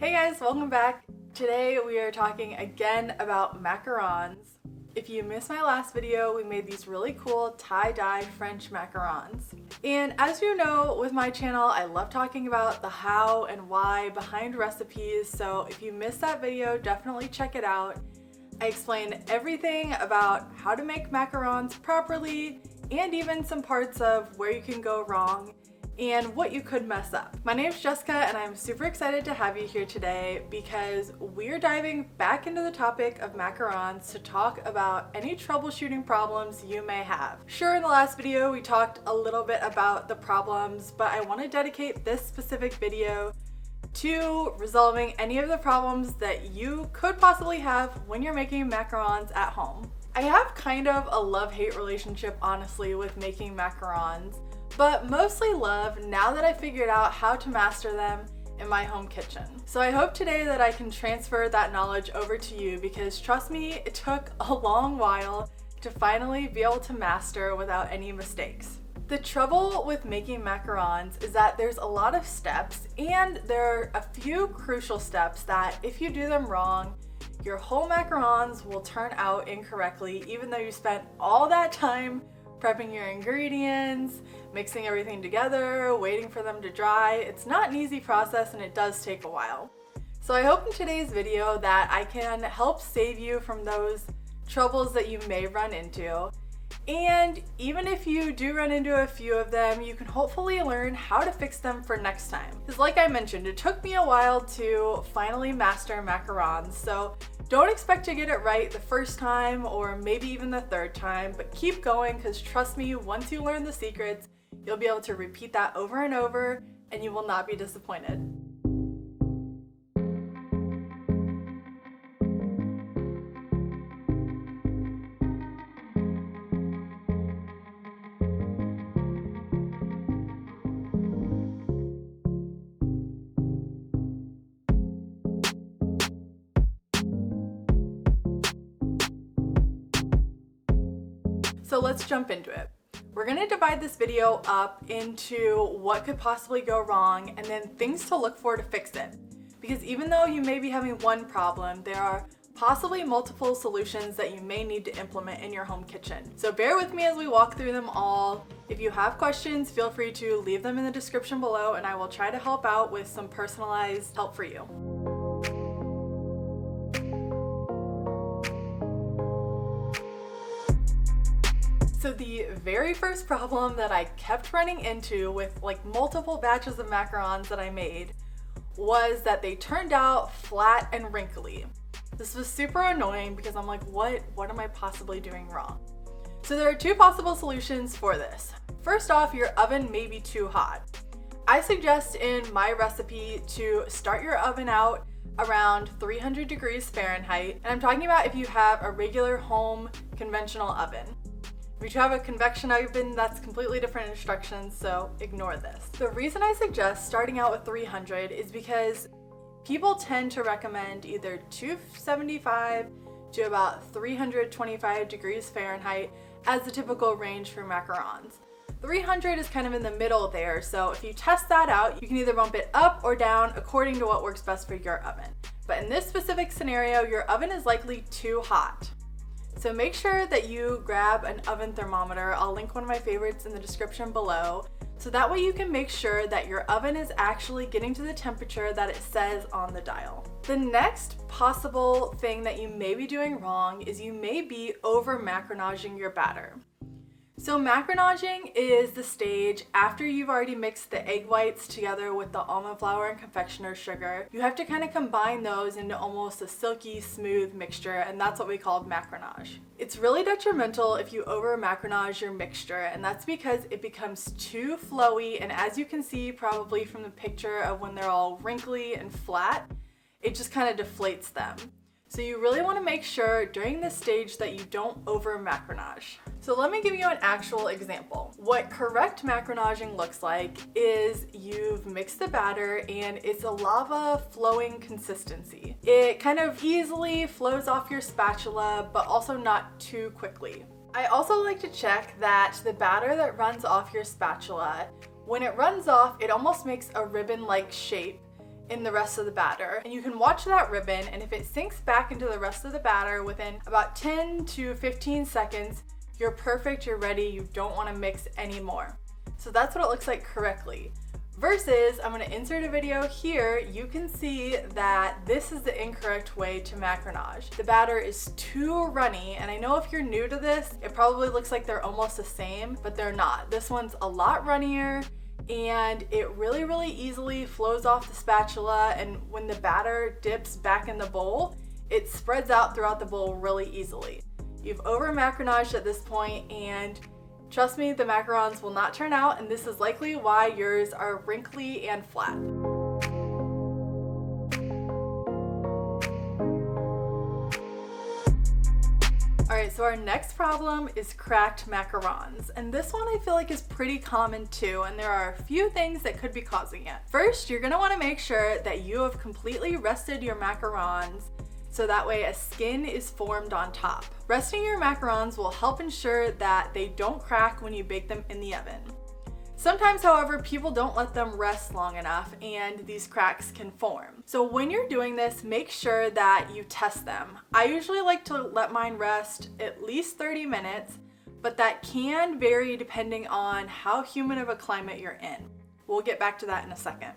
Hey guys, welcome back. Today we are talking again about macarons. If you missed my last video, we made these really cool tie-dye French macarons. And as you know, with my channel, I love talking about the how and why behind recipes, so if you missed that video, definitely check it out. I explain everything about how to make macarons properly and even some parts of where you can go wrong and what you could mess up. My name's Jessica and I'm super excited to have you here today because we're diving back into the topic of macarons to talk about any troubleshooting problems you may have. Sure, in the last video we talked a little bit about the problems, but I want to dedicate this specific video to resolving any of the problems that you could possibly have when you're making macarons at home. I have kind of a love-hate relationship, honestly, with making macarons, but mostly love now that I figured out how to master them in my home kitchen. So I hope today that I can transfer that knowledge over to you because trust me, it took a long while to finally be able to master without any mistakes. The trouble with making macarons is that there's a lot of steps and there are a few crucial steps that if you do them wrong, your whole macarons will turn out incorrectly even though you spent all that time prepping your ingredients, mixing everything together, waiting for them to dry. It's not an easy process and it does take a while. So I hope in today's video that I can help save you from those troubles that you may run into. And even if you do run into a few of them, you can hopefully learn how to fix them for next time. Because like I mentioned, it took me a while to finally master macarons, so don't expect to get it right the first time or maybe even the third time, but keep going because trust me, once you learn the secrets, you'll be able to repeat that over and over and you will not be disappointed. So let's jump into it. We're gonna divide this video up into what could possibly go wrong and then things to look for to fix it. Because even though you may be having one problem, there are possibly multiple solutions that you may need to implement in your home kitchen. So bear with me as we walk through them all. If you have questions, feel free to leave them in the description below and I will try to help out with some personalized help for you. So the very first problem that I kept running into with like multiple batches of macarons that I made was that they turned out flat and wrinkly. This was super annoying because I'm like, what am I possibly doing wrong? So there are two possible solutions for this. First off, your oven may be too hot. I suggest in my recipe to start your oven out around 300 degrees Fahrenheit. And I'm talking about if you have a regular home conventional oven. If you have a convection oven, that's completely different instructions, so ignore this. The reason I suggest starting out with 300 is because people tend to recommend either 275 to about 325 degrees Fahrenheit as the typical range for macarons. 300 is kind of in the middle there, so if you test that out, you can either bump it up or down according to what works best for your oven. But in this specific scenario, your oven is likely too hot. So make sure that you grab an oven thermometer. I'll link one of my favorites in the description below. So that way you can make sure that your oven is actually getting to the temperature that it says on the dial. The next possible thing that you may be doing wrong is you may be over macaronaging your batter. So macaronaging is the stage after you've already mixed the egg whites together with the almond flour and confectioner's sugar. You have to kind of combine those into almost a silky smooth mixture, and that's what we call macaronage. It's really detrimental if you over macaronage your mixture, and that's because it becomes too flowy, and as you can see probably from the picture of when they're all wrinkly and flat, it just kind of deflates them. So you really want to make sure during this stage that you don't over macaronage. So let me give you an actual example. What correct macaronaging looks like is you've mixed the batter and it's a lava flowing consistency. It kind of easily flows off your spatula, but also not too quickly. I also like to check that the batter that runs off your spatula, when it runs off, it almost makes a ribbon-like shape. in the rest of the batter. And you can watch that ribbon, and if it sinks back into the rest of the batter within about 10 to 15 seconds, you're perfect, you're ready, you don't want to mix anymore. So that's what it looks like correctly. Versus, I'm going to insert a video here, you can see that this is the incorrect way to macaronage. The batter is too runny, and I know if you're new to this, it probably looks like they're almost the same, but they're not. This one's a lot runnier, and it really easily flows off the spatula, and when the batter dips back in the bowl, it spreads out throughout the bowl really easily. You've over macaronaged at this point, and trust me, the macarons will not turn out, and this is likely why yours are wrinkly and flat. Alright, so our next problem is cracked macarons, and this one I feel like is pretty common too, and there are a few things that could be causing it. First, you're going to want to make sure that you have completely rested your macarons so that way a skin is formed on top. Resting your macarons will help ensure that they don't crack when you bake them in the oven. Sometimes, however, people don't let them rest long enough and these cracks can form. So when you're doing this, make sure that you test them. I usually like to let mine rest at least 30 minutes, but that can vary depending on how humid of a climate you're in. We'll get back to that in a second.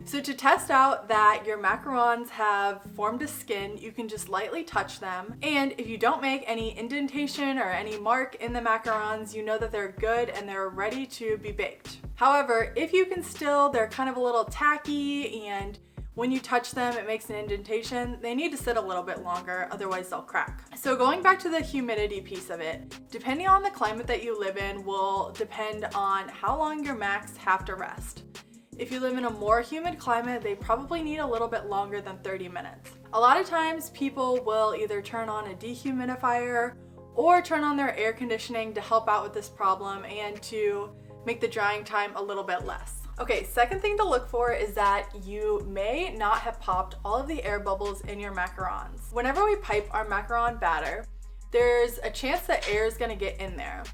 So to test out that your macarons have formed a skin, you can just lightly touch them. And if you don't make any indentation or any mark in the macarons, you know that they're good and they're ready to be baked. However, if you can still, they're kind of a little tacky, and when you touch them, it makes an indentation, they need to sit a little bit longer, otherwise they'll crack. So going back to the humidity piece of it, depending on the climate that you live in will depend on how long your macs have to rest. If you live in a more humid climate, they probably need a little bit longer than 30 minutes. A lot of times people will either turn on a dehumidifier or turn on their air conditioning to help out with this problem and to make the drying time a little bit less. Okay, second thing to look for is that you may not have popped all of the air bubbles in your macarons. Whenever we pipe our macaron batter, there's a chance that air is gonna get in there.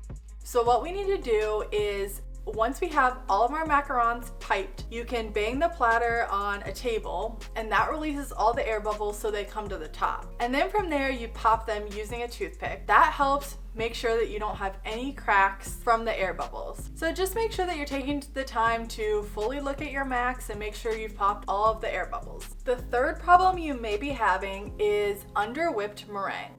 So what we need to do is, once we have all of our macarons piped, you can bang the platter on a table, and that releases all the air bubbles so they come to the top. And then from there, you pop them using a toothpick. That helps make sure that you don't have any cracks from the air bubbles. So just make sure that you're taking the time to fully look at your macs and make sure you've popped all of the air bubbles. The third problem you may be having is under-whipped meringue.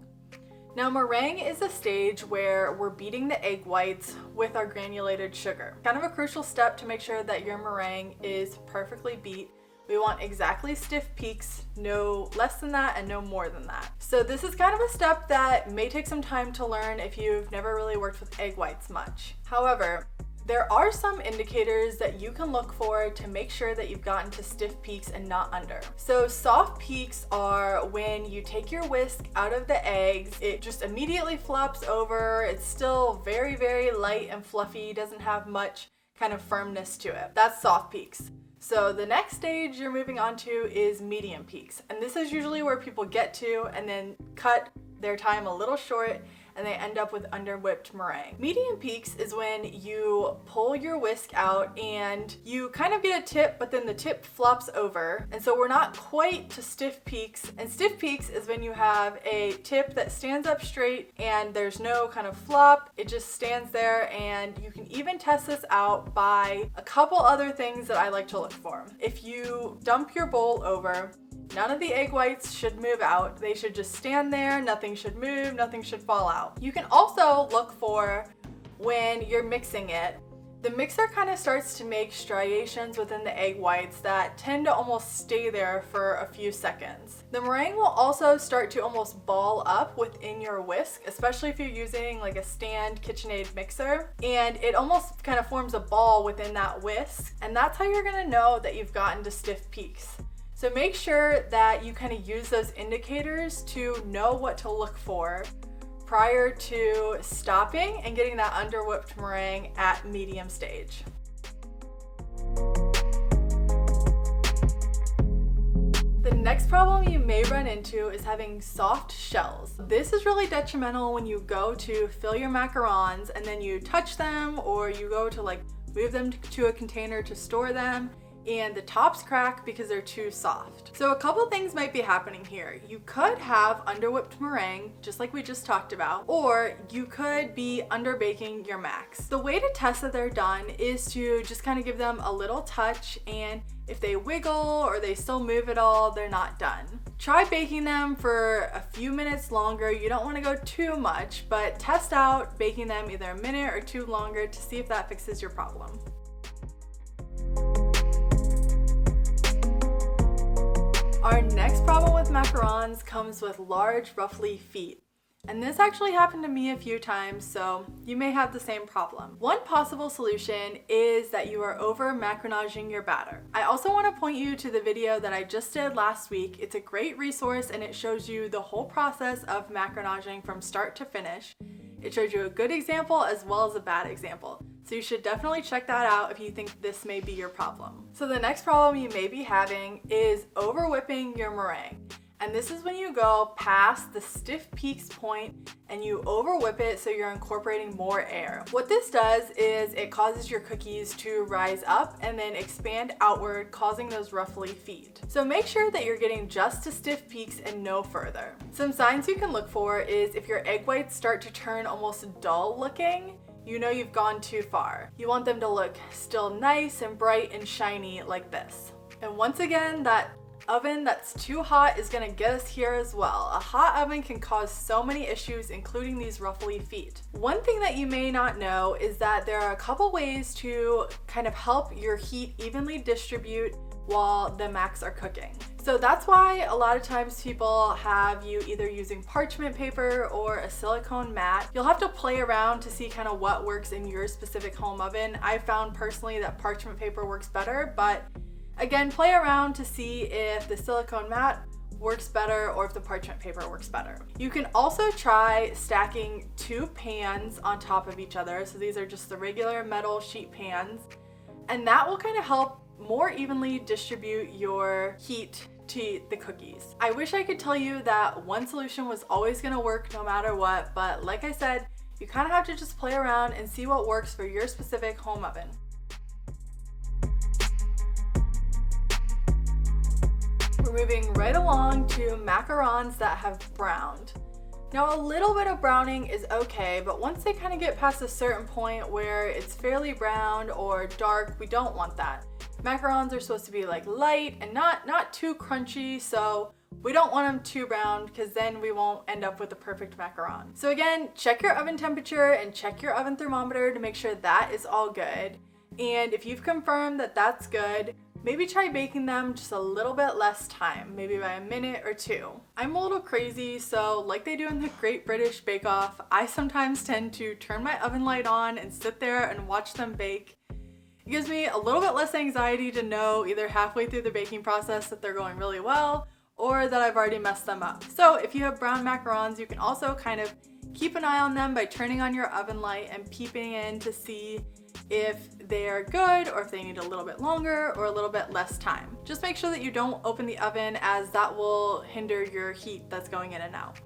Now, meringue is a stage where we're beating the egg whites with our granulated sugar. Kind of a crucial step to make sure that your meringue is perfectly beat. We want exactly stiff peaks, no less than that and no more than that. So this is kind of a step that may take some time to learn if you've never really worked with egg whites much. However, there are some indicators that you can look for to make sure that you've gotten to stiff peaks and not under. So soft peaks are when you take your whisk out of the eggs, it just immediately flops over, it's still very light and fluffy, doesn't have much kind of firmness to it. That's soft peaks. So the next stage you're moving on to is medium peaks. And this is usually where people get to and then cut their time a little short and they end up with under-whipped meringue. Medium peaks is when you pull your whisk out and you kind of get a tip, but then the tip flops over. And so we're not quite to stiff peaks. And stiff peaks is when you have a tip that stands up straight and there's no kind of flop. It just stands there, and you can even test this out by a couple other things that I like to look for. If you dump your bowl over, none of the egg whites should move out. They should just stand there. Nothing should move. Nothing should fall out. You can also look for when you're mixing it. The mixer kind of starts to make striations within the egg whites that tend to almost stay there for a few seconds. The meringue will also start to almost ball up within your whisk, especially if you're using like a stand KitchenAid mixer, and it almost kind of forms a ball within that whisk, and that's how you're gonna know that you've gotten to stiff peaks. So make sure that you kind of use those indicators to know what to look for prior to stopping and getting that under-whipped meringue at medium stage. The next problem you may run into is having soft shells. This is really detrimental when you go to fill your macarons and then you touch them, or you go to like move them to a container to store them, and the tops crack because they're too soft. So a couple things might be happening here. You could have underwhipped meringue, just like we just talked about, or you could be underbaking your macs. The way to test that they're done is to just kind of give them a little touch, and if they wiggle or they still move at all, they're not done. Try baking them for a few minutes longer. You don't want to go too much, but test out baking them either a minute or two longer to see if that fixes your problem. Our next problem with macarons comes with large, ruffly feet. And this actually happened to me a few times, so you may have the same problem. One possible solution is that you are over macaronaging your batter. I also want to point you to the video that I just did last week. It's a great resource and it shows you the whole process of macaronaging from start to finish. It shows you a good example as well as a bad example. So you should definitely check that out if you think this may be your problem. So the next problem you may be having is over whipping your meringue. And this is when you go past the stiff peaks point and you over whip it so you're incorporating more air. What this does is it causes your cookies to rise up and then expand outward, causing those ruffly feet. So make sure that you're getting just to stiff peaks and no further. Some signs you can look for is if your egg whites start to turn almost dull looking, you know you've gone too far. You want them to look still nice and bright and shiny like this. And once again, that oven that's too hot is going to get us here as well. A hot oven can cause so many issues, including these ruffly feet. One thing that you may not know is that there are a couple ways to kind of help your heat evenly distribute while the macs are cooking. So that's why a lot of times people have you either using parchment paper or a silicone mat. You'll have to play around to see kind of what works in your specific home oven. I found personally that parchment paper works better, but again, play around to see if the silicone mat works better or if the parchment paper works better. You can also try stacking two pans on top of each other. So these are just the regular metal sheet pans, and that will kind of help more evenly distribute your heat to the cookies. I wish I could tell you that one solution was always gonna work no matter what, but like I said, you kind of have to just play around and see what works for your specific home oven. We're moving right along to macarons that have browned. Now a little bit of browning is okay, but once they kind of get past a certain point where it's fairly brown or dark, we don't want that. Macarons are supposed to be like light and not too crunchy, so we don't want them too brown because then we won't end up with the perfect macaron. So again, check your oven temperature and check your oven thermometer to make sure that is all good. And if you've confirmed that that's good, maybe try baking them just a little bit less time, maybe by a minute or two. I'm a little crazy, so like they do in the Great British Bake Off, I sometimes tend to turn my oven light on and sit there and watch them bake. It gives me a little bit less anxiety to know either halfway through the baking process that they're going really well or that I've already messed them up. So if you have brown macarons, you can also kind of keep an eye on them by turning on your oven light and peeping in to see if they're good or if they need a little bit longer or a little bit less time. Just make sure that you don't open the oven, as that will hinder your heat that's going in and out.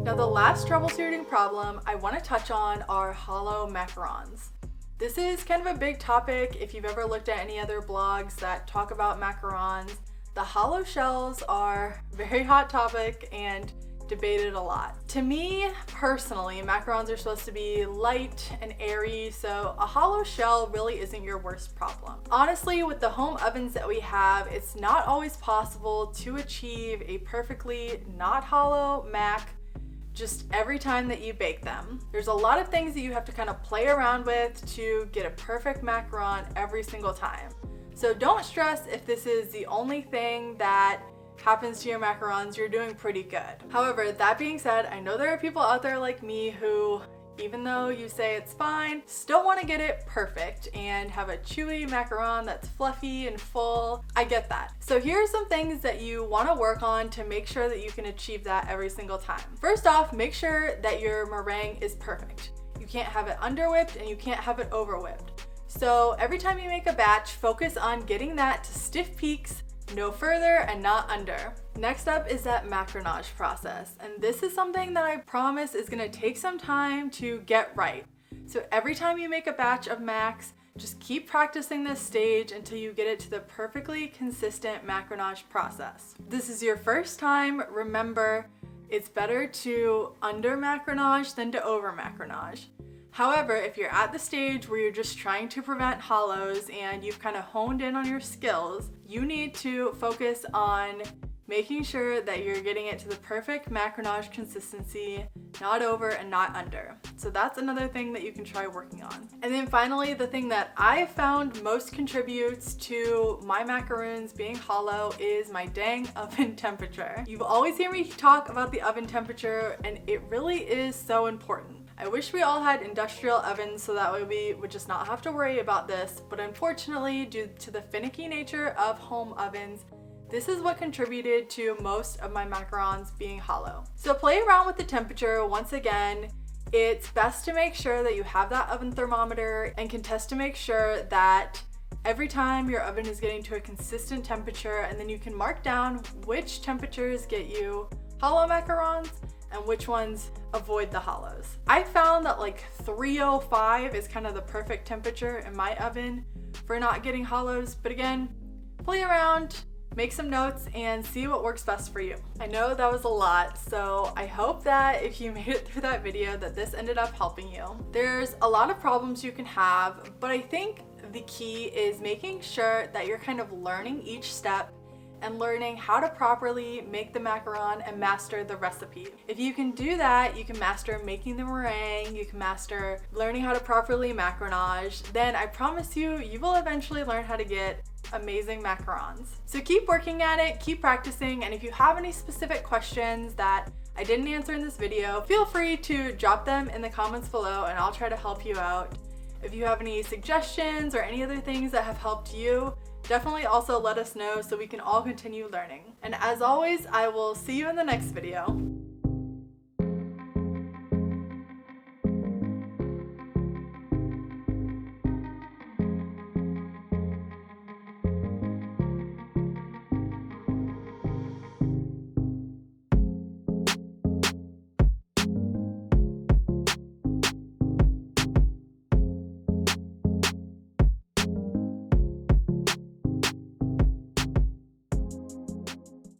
Now the last troubleshooting problem I want to touch on are hollow macarons. This is kind of a big topic if you've ever looked at any other blogs that talk about macarons. The hollow shells are a very hot topic and debated a lot. To me personally, macarons are supposed to be light and airy, so a hollow shell really isn't your worst problem. Honestly, with the home ovens that we have, it's not always possible to achieve a perfectly not hollow mac just every time that you bake them. There's a lot of things that you have to kind of play around with to get a perfect macaron every single time. So don't stress if this is the only thing that happens to your macarons. You're doing pretty good. However, that being said, I know there are people out there like me who, even though you say it's fine, still want to get it perfect and have a chewy macaron that's fluffy and full. I get that. So here are some things that you want to work on to make sure that you can achieve that every single time. First off, make sure that your meringue is perfect. You can't have it underwhipped and you can't have it overwhipped. So every time you make a batch, focus on getting that to stiff peaks, no further and not under. Next up is that macaronage process, and this is something that I promise is going to take some time to get right. So every time you make a batch of macs, just keep practicing this stage until you get it to the perfectly consistent macaronage process. If this is your first time, remember, it's better to under macaronage than to over macaronage. However, if you're at the stage where you're just trying to prevent hollows and you've kind of honed in on your skills, you need to focus on making sure that you're getting it to the perfect macaronage consistency, not over and not under. So that's another thing that you can try working on. And then finally, the thing that I found most contributes to my macaroons being hollow is my dang oven temperature. You've always heard me talk about the oven temperature, and it really is so important. I wish we all had industrial ovens so that way we would just not have to worry about this, but unfortunately, due to the finicky nature of home ovens, this is what contributed to most of my macarons being hollow. So play around with the temperature. Once again, it's best to make sure that you have that oven thermometer and can test to make sure that every time your oven is getting to a consistent temperature, and then you can mark down which temperatures get you hollow macarons and which ones avoid the hollows. I found that like 305 is kind of the perfect temperature in my oven for not getting hollows, but again, play around, make some notes, and see what works best for you. I know that was a lot, so I hope that if you made it through that video that this ended up helping you. There's a lot of problems you can have, but I think the key is making sure that you're kind of learning each step and learning how to properly make the macaron and master the recipe. If you can do that, you can master making the meringue, you can master learning how to properly macaronage, then I promise you, you will eventually learn how to get amazing macarons. So keep working at it, keep practicing, and if you have any specific questions that I didn't answer in this video, feel free to drop them in the comments below and I'll try to help you out. If you have any suggestions or any other things that have helped you, definitely also let us know so we can all continue learning. And as always, I will see you in the next video.